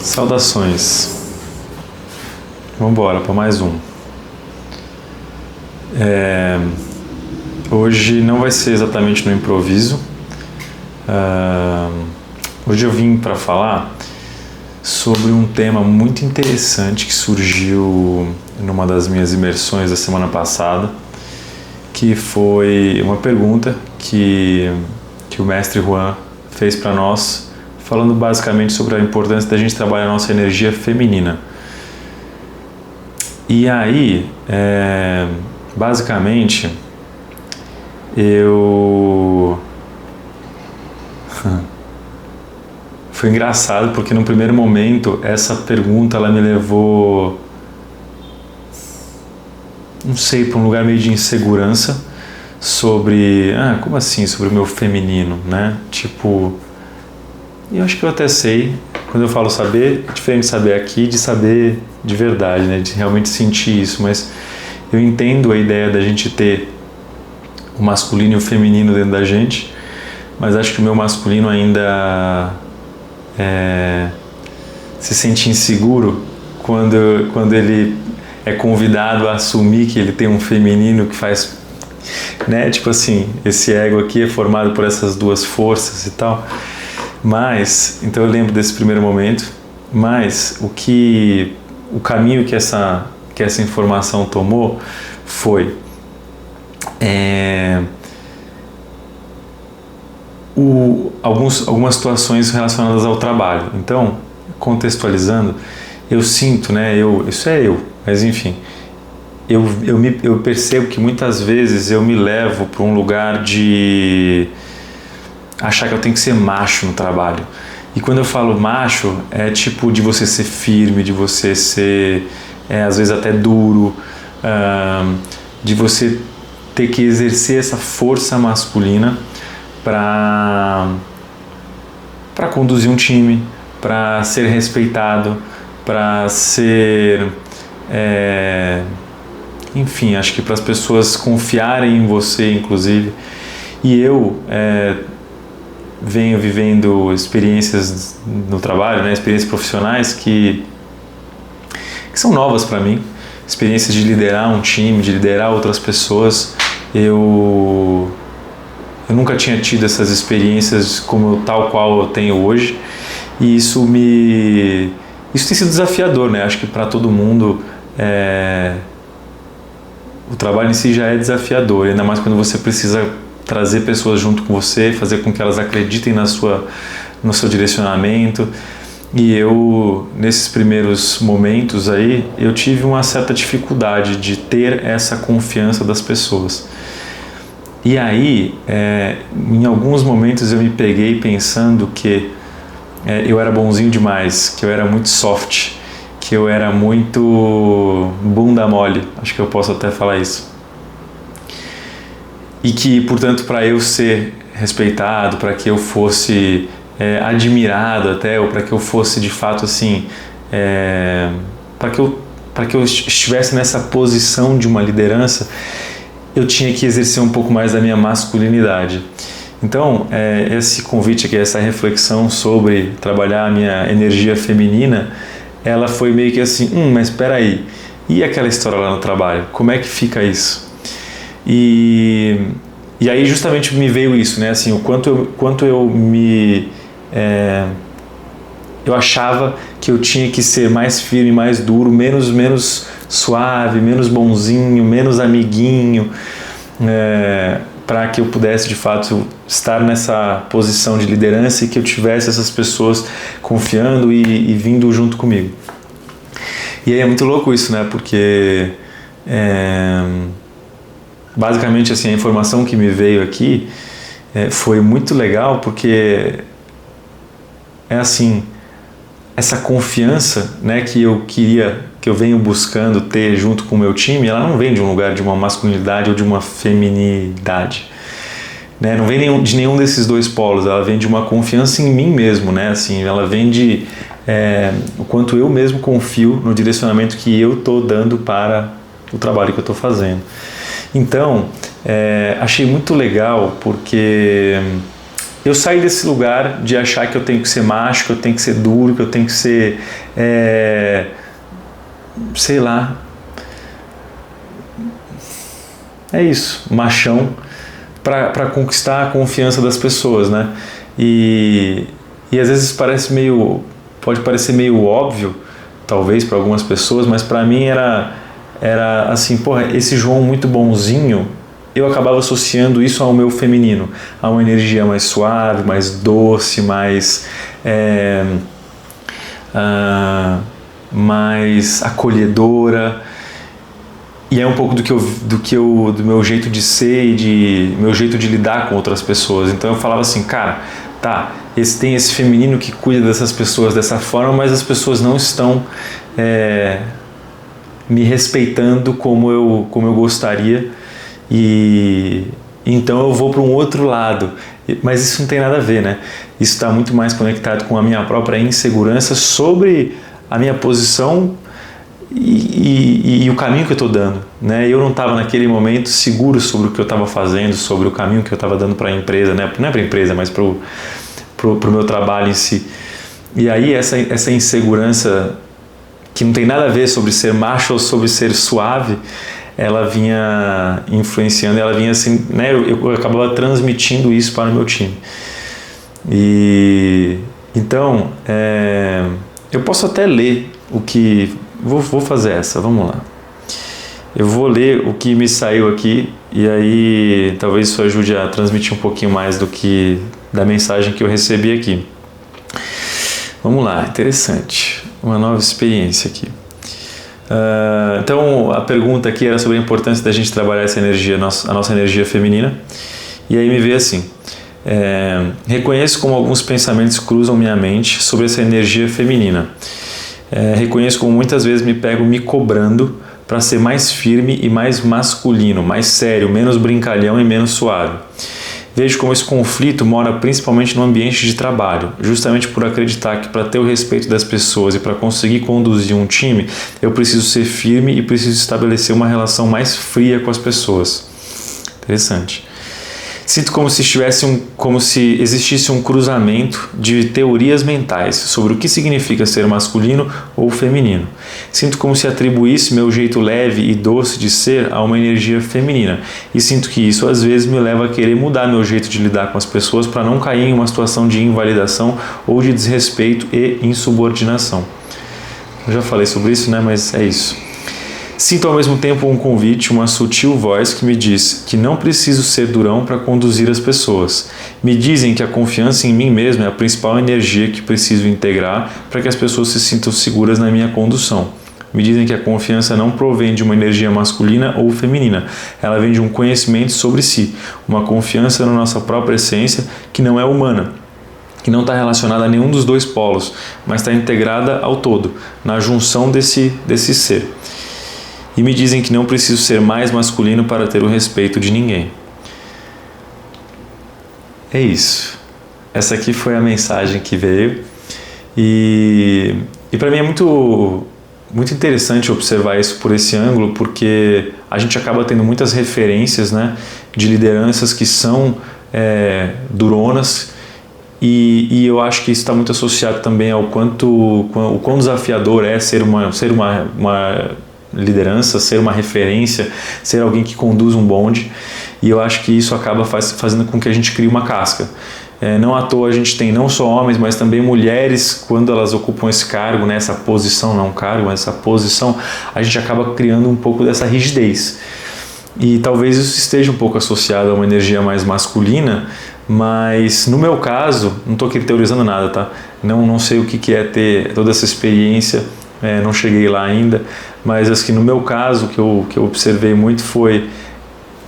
Saudações. Vamos embora para mais um. Hoje não vai ser exatamente no improviso. Hoje eu vim para falar sobre um tema muito interessante que surgiu numa das minhas imersões da semana passada, que foi uma pergunta que o mestre Juan fez para nós, falando basicamente sobre a importância da gente trabalhar a nossa energia feminina. E aí, basicamente, foi engraçado porque no primeiro momento essa pergunta ela me levou, não sei, para um lugar meio de insegurança sobre, como assim, sobre o meu feminino, né? Tipo, eu acho que eu até sei, quando eu falo saber, é diferente de saber aqui de saber de verdade, né? De realmente sentir isso, mas eu entendo a ideia da gente ter o masculino e o feminino dentro da gente, mas acho que o meu masculino ainda se sente inseguro quando ele é convidado a assumir que ele tem um feminino que faz, né? Tipo assim, esse ego aqui é formado por essas duas forças e tal. Mas, então eu lembro desse primeiro momento, mas o caminho que essa informação tomou foi algumas situações relacionadas ao trabalho. Então, contextualizando, eu sinto, né, isso é eu, mas enfim, eu percebo que muitas vezes eu me levo para um lugar de achar que eu tenho que ser macho no trabalho. E quando eu falo macho, é tipo de você ser firme, de você ser, às vezes até duro, de você ter que exercer essa força masculina para conduzir um time, para ser respeitado, para ser, enfim, acho que para as pessoas confiarem em você, inclusive. E eu venho vivendo experiências no trabalho, né, experiências profissionais que são novas para mim, experiências de liderar um time, de liderar outras pessoas. Eu nunca tinha tido essas experiências tal qual eu tenho hoje, e isso tem sido desafiador, né? Acho que para todo mundo o trabalho em si já é desafiador, ainda mais quando você precisa trazer pessoas junto com você, fazer com que elas acreditem no seu direcionamento. E eu, nesses primeiros momentos aí, eu tive uma certa dificuldade de ter essa confiança das pessoas. E aí, em alguns momentos eu me peguei pensando que eu era bonzinho demais, que eu era muito soft, que eu era muito bunda mole, acho que eu posso até falar isso. E que, portanto, para eu ser respeitado, para que eu fosse admirado até, ou para que eu fosse de fato assim, para que eu estivesse nessa posição de uma liderança, eu tinha que exercer um pouco mais da minha masculinidade. Então, esse convite aqui, essa reflexão sobre trabalhar a minha energia feminina, ela foi meio que assim, mas espera aí, e aquela história lá no trabalho, como é que fica isso? E aí justamente me veio isso, né? Assim, o quanto eu achava que eu tinha que ser mais firme, mais duro, menos suave, menos bonzinho, menos amiguinho, para que eu pudesse de fato estar nessa posição de liderança e que eu tivesse essas pessoas confiando e vindo junto comigo. E aí é muito louco isso, né? Porque basicamente assim, a informação que me veio aqui foi muito legal, porque assim, essa confiança, né, que eu venho buscando ter junto com o meu time, ela não vem de um lugar de uma masculinidade ou de uma feminilidade, né? Não vem de nenhum desses dois polos, ela vem de uma confiança em mim mesmo, né? Assim, ela vem de o quanto eu mesmo confio no direcionamento que eu estou dando para o trabalho que eu estou fazendo. Então, achei muito legal porque eu saí desse lugar de achar que eu tenho que ser macho, que eu tenho que ser duro, que eu tenho que ser, sei lá, é isso, machão, para conquistar a confiança das pessoas, né? E às vezes pode parecer meio óbvio, talvez para algumas pessoas, mas para mim era assim, porra, esse João muito bonzinho, eu acabava associando isso ao meu feminino, a uma energia mais suave, mais doce, mais acolhedora. E é um pouco do meu jeito de ser e meu jeito de lidar com outras pessoas. Então eu falava assim, cara, tá, tem esse feminino que cuida dessas pessoas dessa forma, mas as pessoas não estão me respeitando como eu gostaria, e então eu vou para um outro lado. Mas isso não tem nada a ver, né? Isso está muito mais conectado com a minha própria insegurança sobre a minha posição e o caminho que eu estou dando, né? Eu não estava naquele momento seguro sobre o que eu estava fazendo, sobre o caminho que eu estava dando para a empresa, né? Não é para a empresa, mas para o meu trabalho em si. E aí essa insegurança, que não tem nada a ver sobre ser macho ou sobre ser suave, ela vinha influenciando, ela vinha assim, né? Eu acabava transmitindo isso para o meu time. E então eu posso até ler o que vou fazer vamos lá. Eu vou ler o que me saiu aqui, e aí talvez isso ajude a transmitir um pouquinho mais da mensagem que eu recebi aqui. Vamos lá, interessante, uma nova experiência aqui. Então a pergunta aqui era sobre a importância da gente trabalhar essa energia, a nossa energia feminina, e aí me veio assim: reconheço como alguns pensamentos cruzam minha mente sobre essa energia feminina. Reconheço como muitas vezes me pego me cobrando para ser mais firme e mais masculino, mais sério, menos brincalhão e menos suave. Vejo como esse conflito mora principalmente no ambiente de trabalho, justamente por acreditar que para ter o respeito das pessoas e para conseguir conduzir um time, eu preciso ser firme e preciso estabelecer uma relação mais fria com as pessoas. Interessante. Sinto como se existisse um cruzamento de teorias mentais sobre o que significa ser masculino ou feminino. Sinto como se atribuísse meu jeito leve e doce de ser a uma energia feminina. E sinto que isso às vezes me leva a querer mudar meu jeito de lidar com as pessoas para não cair em uma situação de invalidação ou de desrespeito e insubordinação. Eu já falei sobre isso, né? Mas é isso. Sinto ao mesmo tempo um convite, uma sutil voz que me diz que não preciso ser durão para conduzir as pessoas. Me dizem que a confiança em mim mesmo é a principal energia que preciso integrar para que as pessoas se sintam seguras na minha condução. Me dizem que a confiança não provém de uma energia masculina ou feminina, ela vem de um conhecimento sobre si, uma confiança na nossa própria essência que não é humana, que não está relacionada a nenhum dos dois polos, mas está integrada ao todo, na junção desse ser. E me dizem que não preciso ser mais masculino para ter o respeito de ninguém. É isso. Essa aqui foi a mensagem que veio. E para mim é muito interessante observar isso por esse ângulo, porque a gente acaba tendo muitas referências, né, de lideranças que são duronas, e eu acho que isso está muito associado também ao o quão desafiador é ser uma liderança, ser uma referência, ser alguém que conduz um bonde, e eu acho que isso acaba fazendo com que a gente crie uma casca. Não à toa a gente tem não só homens, mas também mulheres, quando elas ocupam esse cargo, né, essa posição, não um cargo, mas essa posição, a gente acaba criando um pouco dessa rigidez. E talvez isso esteja um pouco associado a uma energia mais masculina, mas no meu caso, não estou aqui teorizando nada, tá? Não sei o que é ter toda essa experiência, não cheguei lá ainda, mas assim, no meu caso, o que eu observei muito foi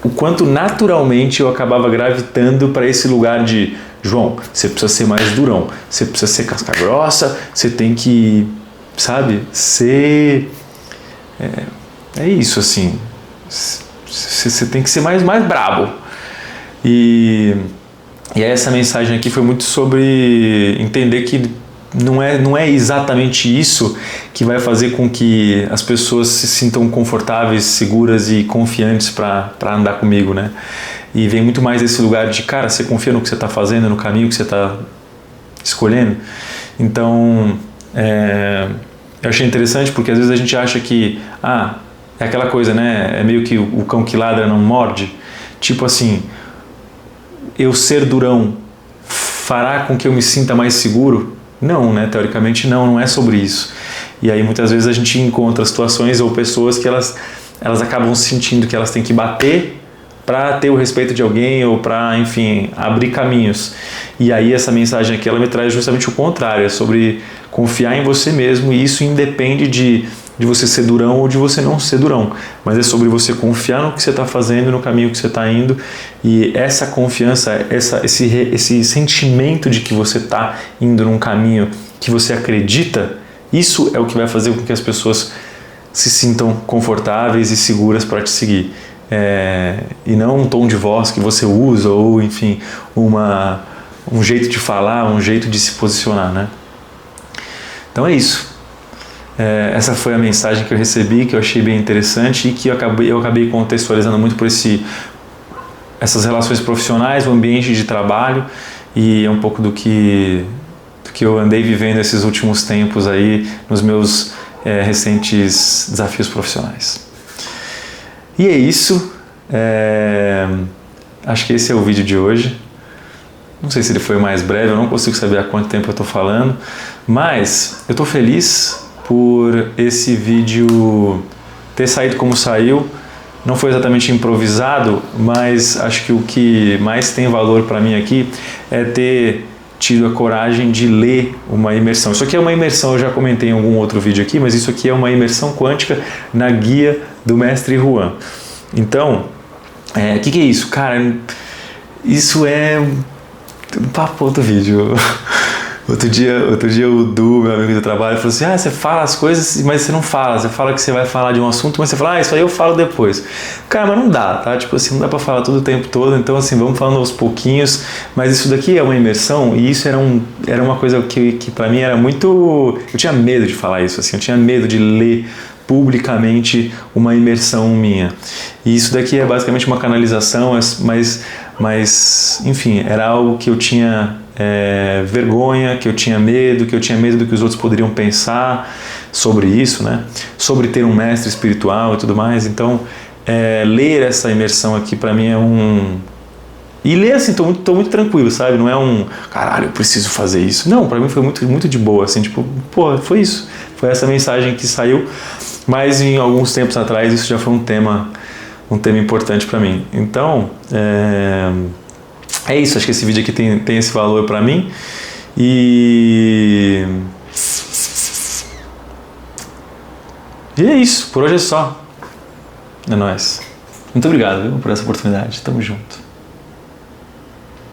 o quanto naturalmente eu acabava gravitando para esse lugar de: João, você precisa ser mais durão, você precisa ser casca grossa, você tem que, sabe, ser... É isso, assim, você tem que ser mais brabo. E essa mensagem aqui foi muito sobre entender que não é exatamente isso que vai fazer com que as pessoas se sintam confortáveis, seguras e confiantes para andar comigo, né? e vem muito mais desse lugar de, cara, você confia no que você está fazendo, no caminho que você está escolhendo. Então, eu achei interessante porque às vezes a gente acha que, é aquela coisa, né? É meio que o cão que ladra não morde. Tipo assim, eu ser durão fará com que eu me sinta mais seguro? Não, né? Teoricamente não é sobre isso. E aí muitas vezes a gente encontra situações ou pessoas que elas acabam sentindo que elas têm que bater para ter o respeito de alguém ou para, enfim, abrir caminhos. E aí essa mensagem aqui, ela me traz justamente o contrário, é sobre confiar em você mesmo, e isso independe de você ser durão ou de você não ser durão, mas é sobre você confiar no que você está fazendo, no caminho que você está indo, e essa confiança, esse sentimento de que você está indo num caminho que você acredita, isso é o que vai fazer com que as pessoas se sintam confortáveis e seguras para te seguir. E não um tom de voz que você usa ou, enfim, um jeito de falar, um jeito de se posicionar, né? Então é isso. Essa foi a mensagem que eu recebi, que eu achei bem interessante e que eu acabei contextualizando muito por essas relações profissionais, o ambiente de trabalho, e é um pouco do que eu andei vivendo esses últimos tempos aí nos meus recentes desafios profissionais. E é isso. Acho que esse é o vídeo de hoje. Não sei se ele foi mais breve, eu não consigo saber há quanto tempo eu estou falando, mas eu estou feliz por esse vídeo ter saído como saiu. Não foi exatamente improvisado, mas acho que o que mais tem valor para mim aqui é ter tido a coragem de ler uma imersão. Isso aqui é uma imersão, eu já comentei em algum outro vídeo aqui, mas isso aqui é uma imersão quântica na guia do Mestre Juan. Então, o que é isso? Cara, isso é um papo outro vídeo. Outro dia o Du, meu amigo do trabalho, falou assim, você fala as coisas, mas você não fala. Você fala que você vai falar de um assunto, mas você fala, isso aí eu falo depois. Cara, mas não dá, tá? Tipo assim, não dá pra falar tudo o tempo todo, então assim, vamos falando aos pouquinhos, mas isso daqui é uma imersão, e isso era uma coisa que pra mim era muito... Eu tinha medo de falar isso, assim, eu tinha medo de ler publicamente uma imersão minha. E isso daqui é basicamente uma canalização, mas enfim, era algo que eu tinha vergonha, que eu tinha medo do que os outros poderiam pensar sobre isso, né? Sobre ter um mestre espiritual e tudo mais. Então, ler essa imersão aqui para mim é E ler assim, tô muito tranquilo, sabe? Não é caralho, eu preciso fazer isso. Não, para mim foi muito, muito de boa, assim, tipo, foi isso. Foi essa mensagem que saiu, mas em alguns tempos atrás isso já foi um tema importante para mim. Então, é isso, acho que esse vídeo aqui tem esse valor para mim. E é isso, por hoje é só. É nóis. Muito obrigado, viu, por essa oportunidade. Tamo junto.